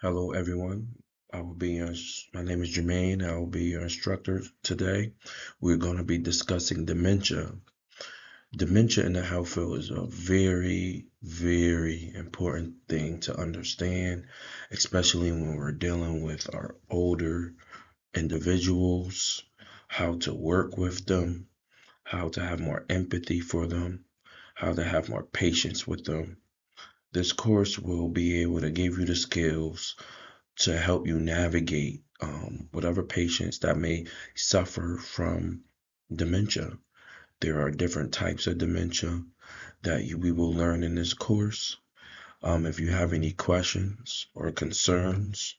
Hello, everyone. My name is Jermaine. I will be your instructor today. We're going to be discussing dementia. Dementia in the health field is a very, very important thing to understand, especially when we're dealing with our older individuals, how to work with them, how to have more empathy for them, how to have more patience with them. This course will be able to give you the skills to help you navigate whatever patients that may suffer from dementia. There are different types of dementia that we will learn in this course. If you have any questions or concerns,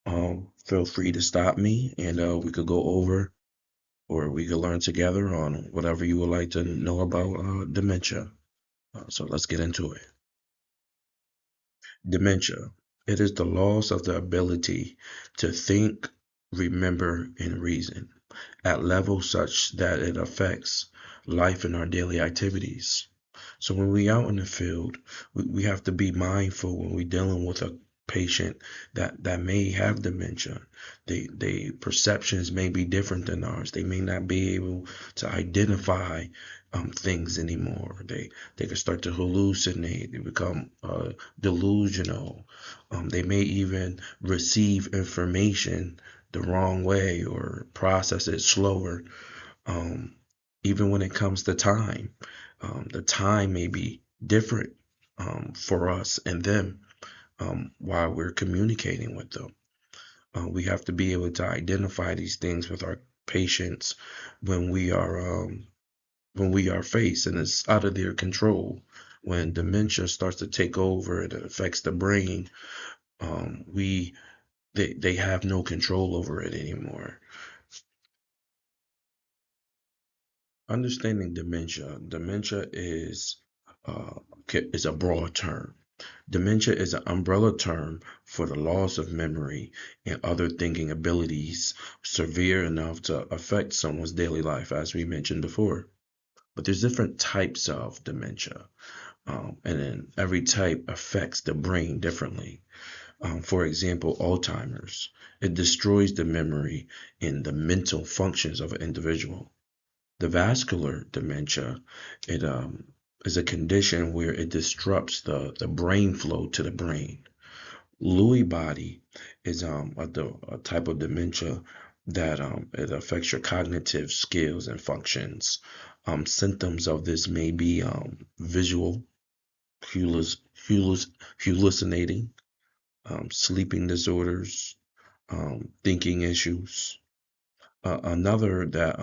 feel free to stop me and we could go over or we could learn together on whatever you would like to know about dementia. So let's get into it. Dementia. It is the loss of the ability to think, remember, and reason at levels such that it affects life and our daily activities. So when we out in the field, we have to be mindful when we're dealing with a patient that may have dementia. They perceptions may be different than ours. They may not be able to identify things anymore. They can start to hallucinate. They become delusional. They may even receive information the wrong way or process it slower. Um, Even when it comes to time, the time may be different for us and them while we're communicating with them. We have to be able to identify these things with our patients when we are faced and it's out of their control. When dementia starts to take over and it affects the brain, we they have no control over it anymore. Understanding dementia. Dementia uh, is a broad term. Dementia is an umbrella term for the loss of memory and other thinking abilities severe enough to affect someone's daily life, as we mentioned before. But there's different types of dementia, and then every type affects the brain differently. For example, Alzheimer's. It destroys the memory and the mental functions of an individual. The vascular dementia, it is a condition where it disrupts the brain flow to the brain. Lewy body is a type of dementia that it affects your cognitive skills and functions. Symptoms of this may be visual, hallucinating, sleeping disorders, thinking issues. Another that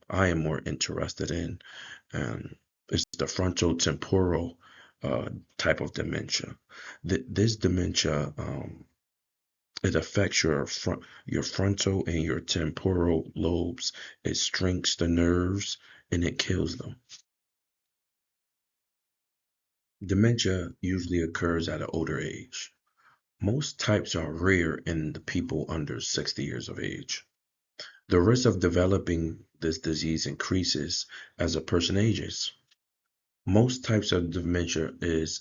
I am more interested in is the frontal temporal type of dementia. This dementia it affects your frontal and your temporal lobes. It shrinks the nerves and it kills them. Dementia usually occurs at an older age. Most types are rare in the people under 60 years of age. The risk of developing this disease increases as a person ages. Most types of dementia is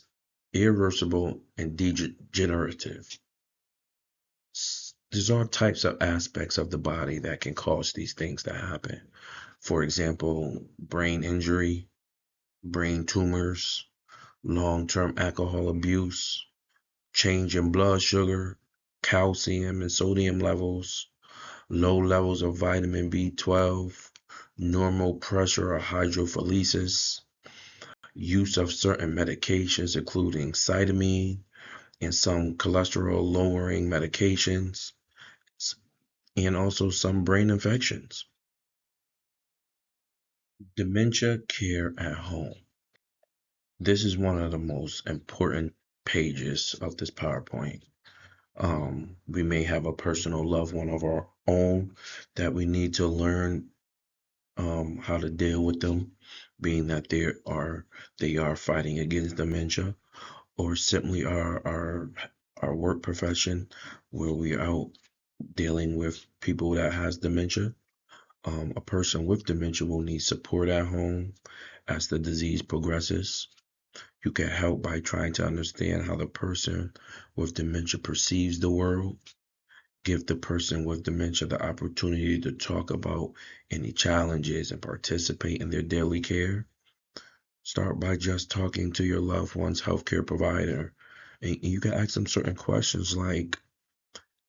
irreversible and degenerative. These are types of aspects of the body that can cause these things to happen. For example, brain injury, brain tumors, long-term alcohol abuse, change in blood sugar, calcium and sodium levels, low levels of vitamin B12, normal pressure or hydrophoresis, use of certain medications, including cytamine and some cholesterol lowering medications, and also some brain infections. Dementia care at home. This is one of the most important pages of this PowerPoint. We may have a personal loved one of our own that we need to learn how to deal with them, being that they are fighting against dementia, or simply our work profession where we are out dealing with people that has dementia. A person with dementia will need support at home as the disease progresses. You can help by trying to understand how the person with dementia perceives the world. Give the person with dementia the opportunity to talk about any challenges and participate in their daily care. Start by just talking to your loved one's healthcare provider. And you can ask them certain questions like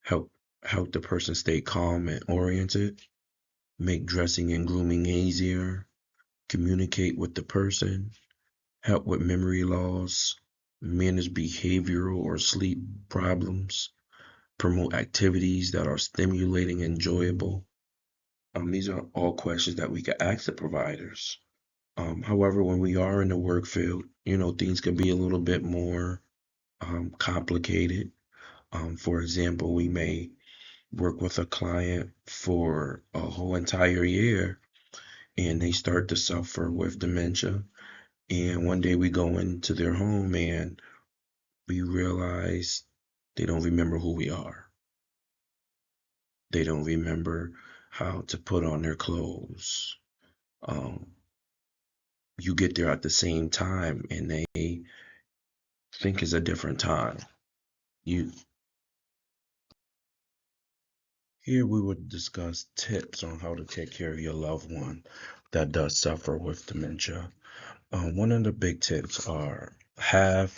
help help the person stay calm and oriented, make dressing and grooming easier, communicate with the person, help with memory loss, manage behavioral or sleep problems, promote activities that are stimulating and enjoyable. These are all questions that we can ask the providers. However, when we are in the work field, things can be a little bit more complicated. For example, we may work with a client for a whole entire year and they start to suffer with dementia. And one day we go into their home and we realize they don't remember who we are. They don't remember how to put on their clothes. Um, you get there at the same time and they think it's a different time. You Here we would discuss tips on how to take care of your loved one that does suffer with dementia. One of the big tips are have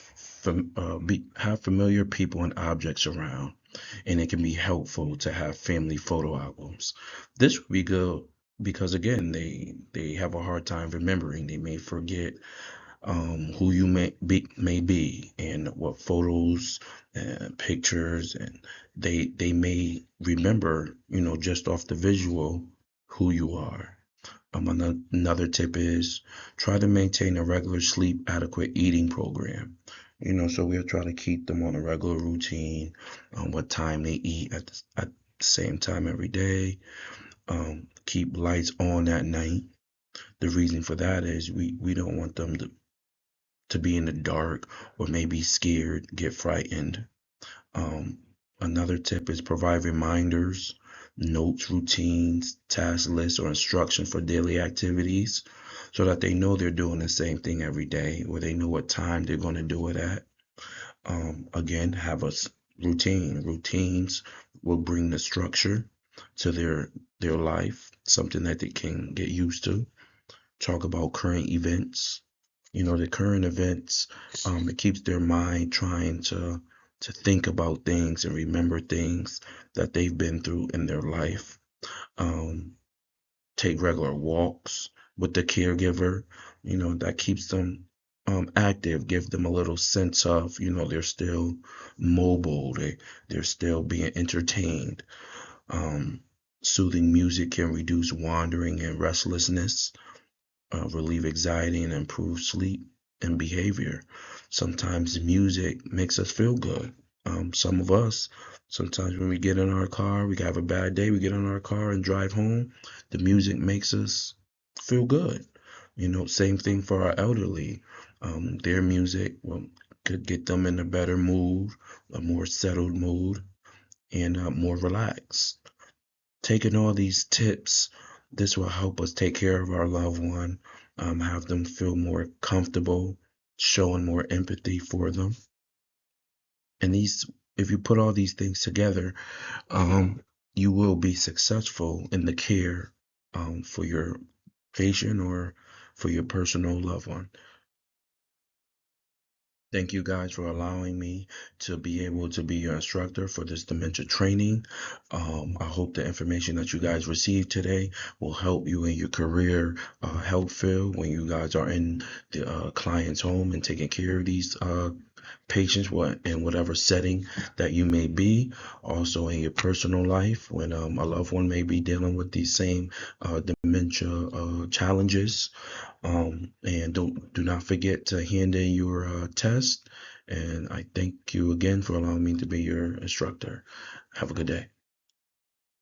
familiar people and objects around, and it can be helpful to have family photo albums. This would be good because again, they have a hard time remembering. They may forget who you may be and what photos and pictures, and they may remember, just off the visual who you are. Another tip is try to maintain a regular sleep adequate eating program. So we'll try to keep them on a regular routine on what time they eat at the same time every day. Keep lights on at night. The reason for that is we don't want them to be in the dark or maybe scared, get frightened. Um, Another tip is provide reminders, notes, routines, task lists, or instruction for daily activities so that they know they're doing the same thing every day or they know what time they're going to do it at. Again, have a routine. Routines will bring the structure to their life, something that they can get used to. Talk about current events. The current events, it keeps their mind trying to think about things and remember things that they've been through in their life. Um, Take regular walks with the caregiver, that keeps them active, give them a little sense of, they're still mobile, they're still being entertained. Um, Soothing music can reduce wandering and restlessness, relieve anxiety, and improve sleep and behavior. Sometimes music makes us feel good. Some of us, sometimes when we get in our car, we have a bad day, we get in our car and drive home, the music makes us feel good. Same thing for our elderly. Their music could get them in a better mood, a more settled mood, and more relaxed. Taking all these tips, this will help us take care of our loved one, have them feel more comfortable, showing more empathy for them. And if you put all these things together, you will be successful in the care for your patient or for your personal loved one. Thank you guys for allowing me to be able to be your instructor for this dementia training. I hope the information that you guys received today will help you in your career health field when you guys are in the client's home and taking care of these patients in whatever setting that you may be. Also in your personal life when a loved one may be dealing with these same dementia challenges. And do not forget to hand in your test. And I thank you again for allowing me to be your instructor. Have a good day.